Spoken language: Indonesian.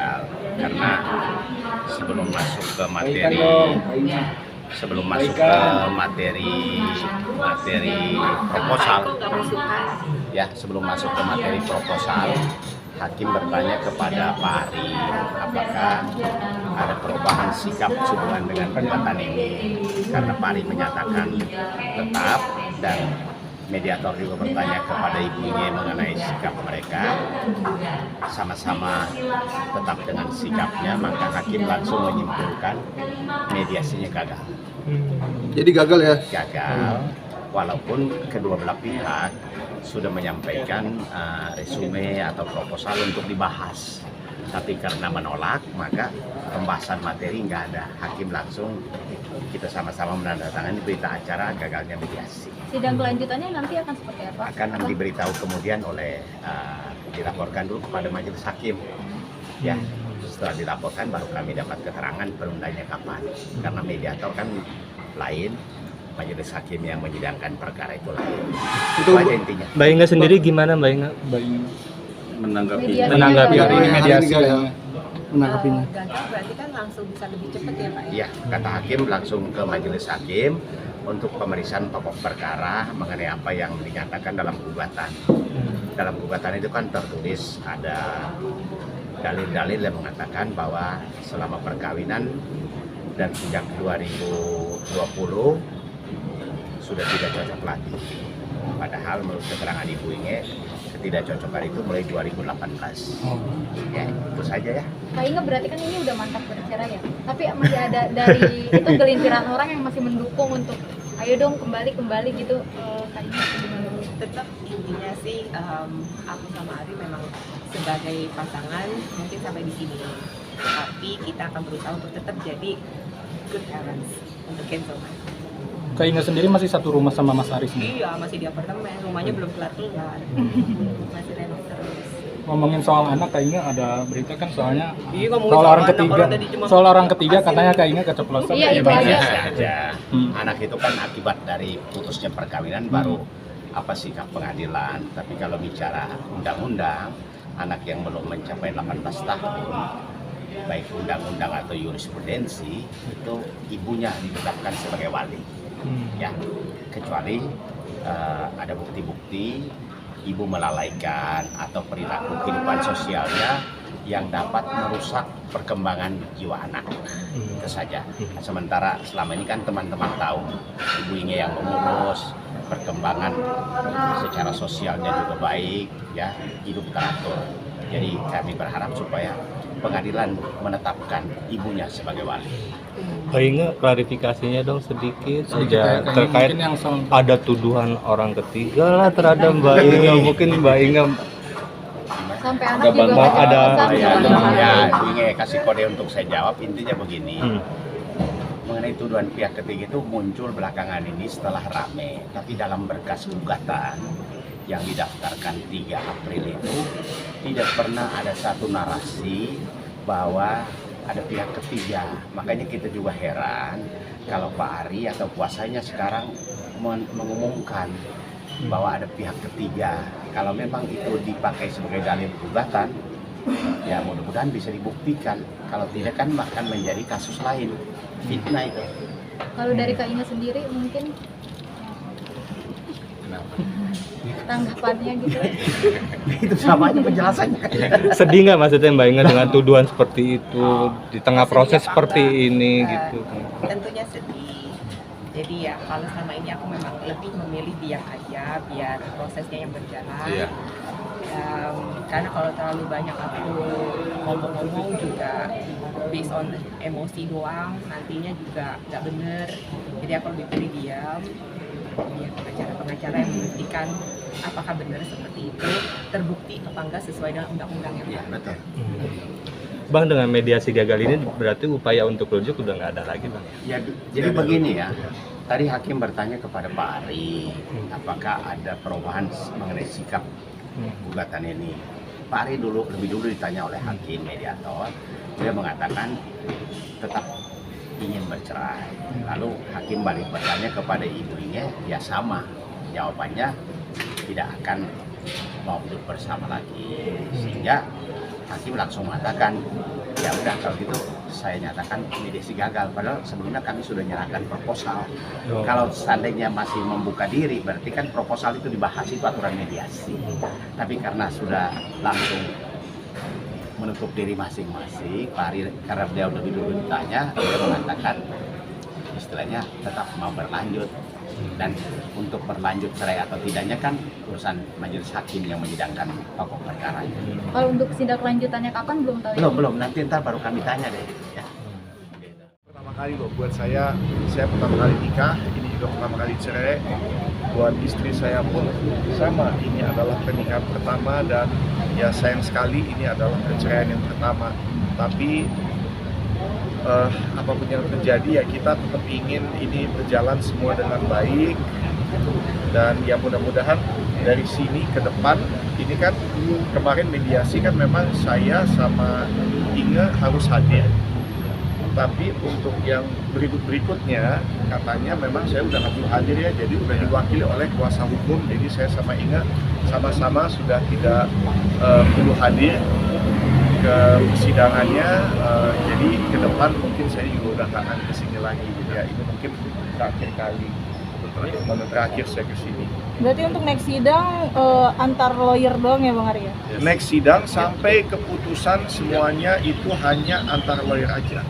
gagal karena sebelum masuk ke materi proposal, hakim bertanya kepada Pak Ari apakah ada perubahan sikap hubungan dengan gugatan ini, karena Pak Ari menyatakan tetap dan mediator juga bertanya kepada Ibu Inge mengenai sikap mereka sama-sama tetap dengan sikapnya, maka hakim langsung menyimpulkan mediasinya gagal. Jadi gagal ya? Gagal, walaupun kedua belah pihak sudah menyampaikan resume atau proposal untuk dibahas, tapi karena menolak maka pembahasan materi nggak ada. Hakim langsung kita sama-sama menandatangani berita acara gagalnya mediasi. Sidang kelanjutannya nanti akan seperti apa? Akan diberitahu kemudian oleh dilaporkan dulu kepada majelis hakim. Ya, setelah dilaporkan baru kami dapat keterangan penundanya kapan. Karena mediator kan lain, majelis hakim yang menyidangkan perkara itu lain. Itu aja intinya. Mbak Inga sendiri gimana Mbak Inga? Menanggapi hari ini mediasi ya. Menanggapinya. Gagal berarti kan langsung bisa lebih cepat ya Pak? Iya, kata hakim langsung ke majelis hakim untuk pemeriksaan pokok perkara mengenai apa yang dinyatakan dalam gugatan. Dalam gugatan itu kan tertulis ada dalil-dalil yang mengatakan bahwa selama perkawinan dan sejak 2020 sudah tidak cocok lagi. Padahal menurut keterangan Ibu Inge, ketidakcocokan itu mulai 2018. Ya, itu saja ya. Kak Inge berarti kan ini udah mantap bercerai ya, tapi masih ada dari itu gelintiran orang yang masih mendukung untuk ayo dong kembali gitu. Kak Inge gimana? Tetap intinya sih aku sama Ari memang sebagai pasangan mungkin sampai di sini, tapi kita akan berusaha untuk tetap jadi good parents untuk Kenzo. Kak Inga sendiri masih satu rumah sama Mas Aris nih? Iya, masih di apartemen, rumahnya belum kelar-kelar, masih renov terus. Ngomongin soal anak, Kak Inga ada berita kan soalnya Iya, ngomongin soal soal orang anak, ketiga, orang tadi cuma soal orang ketiga hasil. katanya Kak Inga keceplosan. Iya, itu Biasa aja. saja. Anak itu kan akibat dari putusnya perkawinan baru apa sikap pengadilan. Tapi kalau bicara undang-undang, anak yang belum mencapai 18 tahun, baik undang-undang atau jurisprudensi, itu ibunya ditetapkan sebagai wali. Ya, kecuali ada bukti-bukti ibu melalaikan atau perilaku kehidupan sosialnya yang dapat merusak perkembangan jiwa anak, itu saja. Sementara selama ini kan teman-teman tahu Ibu Inge yang mengurus, perkembangan secara sosialnya juga baik, ya, hidup teratur. Jadi kami berharap supaya pengadilan menetapkan ibunya sebagai wali. Mbak Inga klarifikasinya dong sedikit aja terkait yang soal ada tuduhan orang ketiga lah terhadap Mbak Inga. Mungkin Mbak Inga Sampai anak juga mau banyak ada- pesan Ya, sama ya, anak. Ibu Inge kasih kode untuk saya jawab. Intinya begini, mengenai tuduhan pihak ketiga itu muncul belakangan ini setelah rame. Tapi dalam berkas gugatan yang didaftarkan 3 April itu tidak pernah ada satu narasi bahwa ada pihak ketiga. Makanya kita juga heran kalau Pak Ari atau kuasanya sekarang mengumumkan bahwa ada pihak ketiga. Kalau memang itu dipakai sebagai dalil gugatan, ya mudah-mudahan bisa dibuktikan. Kalau tidak kan akan menjadi kasus lain, fitnah itu. Kalau dari Kak Inge sendiri mungkin tanggapannya gitu. Itu sama aja penjelasannya. sedih nggak maksudnya Mbak Inga dengan tuduhan seperti itu di tengah Sedih proses apa seperti enggak? ini gitu. Tentunya sedih. Jadi ya kalau selama ini aku memang lebih memilih diam aja biar prosesnya yang berjalan. Iya. Karena kalau terlalu banyak aku ngomong-ngomong juga based on emosi doang, nantinya juga nggak bener. Jadi aku lebih pilih diam. Ya, pengacara yang membuktikan apakah benar seperti itu, terbukti apa enggak sesuai dengan undang-undang yang Ya, berlaku. betul. Bang, dengan mediasi gagal ini berarti upaya untuk rujuk udah nggak ada lagi Bang? Ya, jadi begini ya. Tadi hakim bertanya kepada Pak Ari, apakah ada perubahan mengenai sikap gugatan ini. Pak Ari lebih dulu ditanya oleh hakim mediator, dia mengatakan tetap ingin bercerai. Lalu hakim balik bertanya kepada Ibu Inge, ya sama. Jawabannya tidak akan mau hidup bersama lagi. Sehingga hakim langsung mengatakan ya udah kalau gitu saya nyatakan mediasi gagal, padahal sebelumnya kami sudah menyerahkan proposal. Kalau seandainya masih membuka diri berarti kan proposal itu dibahas, itu aturan mediasi. Tapi karena sudah langsung menutup diri masing-masing, Pak Ari karena beliau lebih dulu ditanya, dia mengatakan istilahnya tetap mau berlanjut. Dan untuk berlanjut cerai atau tidaknya kan urusan majelis hakim yang menyidangkan pokok perkara. Kalau untuk tindak lanjutannya kapan belum tahu ya? Belum, nanti ntar baru kami tanya deh. Ya. Pertama kali loh buat saya pertama kali nikah, ini juga pertama kali cerai. Buat istri saya pun sama, ini adalah pernikahan pertama dan ya sayang sekali ini adalah perceraian yang pertama. Tapi apapun yang terjadi ya kita tetap ingin ini berjalan semua dengan baik, dan ya mudah-mudahan dari sini ke depan ini kan kemarin mediasi kan memang saya sama Inge harus hadir, tapi untuk yang berikutnya katanya memang saya udah nggak perlu hadir ya, jadi udah diwakili oleh kuasa hukum, jadi saya sama Inge sama-sama sudah tidak perlu hadir ke persidangannya, jadi ke depan mungkin saya juga udah nggak akan kesini lagi gitu ya. Ini mungkin terakhir kali, terakhir saya kesini. Berarti untuk next sidang antar lawyer doang ya Bang Arya? Next sidang sampai keputusan semuanya itu hanya antar lawyer aja.